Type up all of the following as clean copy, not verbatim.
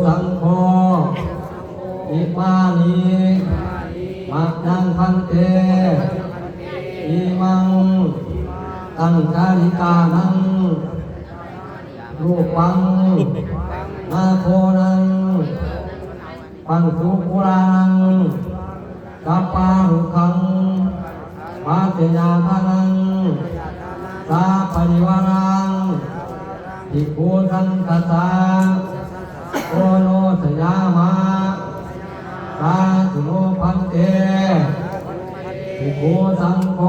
สังโฆอิมานิมัจยังพันเตอิมังตังคาริกานังรูปังนาโคนังปังสุปุรังกัปปาหุคังมาเตยาทานังสาปริวารังภิกขุสังฆัสสะโอโนสยามะสาธุโนพันเตภิกขุสังโฆ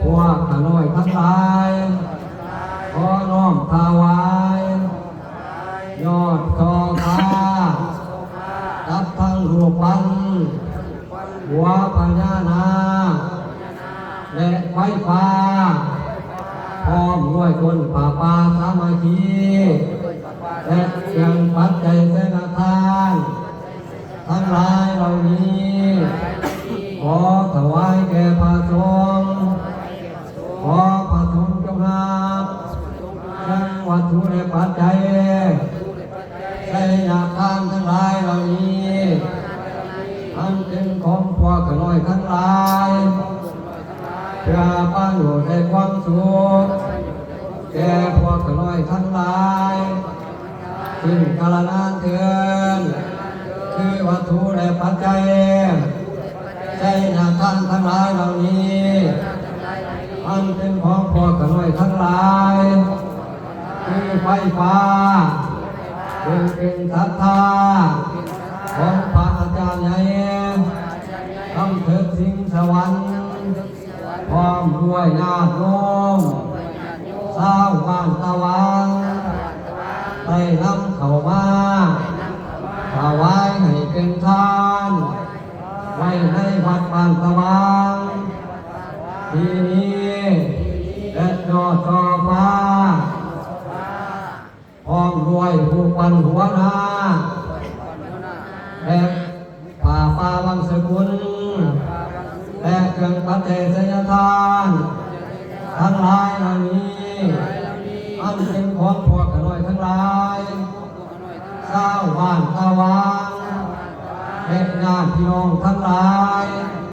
พวกข้าน้อยทั้งหลายขอน้อมถวายยอดกอผ้ากับทั้งรูปปั้นหัวพญานาคและไฟฟ้าพร้อมด้วยคนป่าปาสามัคคีและยังปัจจัยเสนาทานทั้งหลายเหล่านี้ขอถวายแก่พระสงฆ์ขอพระสงฆ์จงรับยังวัตถุและปัจจัยใช้ยาทานทั้งหลายเหล่านี้อันเป็นของพวกข้าน้อยทั้งหลายเพื่อบ้านอยู่ในความสุขแก่พวกข้าน้อยทั้งหลายซึ่งกาลนานเถิดคือวัตถุและปัจจัยใช้ยาทานทั้งหลายเหล่านี้อันเป็นของพวกข้าน้อยทั้งหลายคือไฟฟ้าเป็นศรัทธาของพระอาจารย์ใหญ่ทำเถิดสิ่งสวรรค์พร้อมด้วยญาติโยมชาวบ้านตะวันได้นำเข้ามาถวายให้เป็นทานไว้ในวัดบ้านตะวันที่นี้และยอดกอฟ้าพร้อมด้วยผู้ปันหัวหน้าและป่าวังสกุลและเครื่องปัจจัยไสยทานทั้งหลายเหล่านี้อันเป็นของพวกข้าน้อยทั้งหลายชาวบ้านตะวันและญาติพี่น้องทั้งหลาย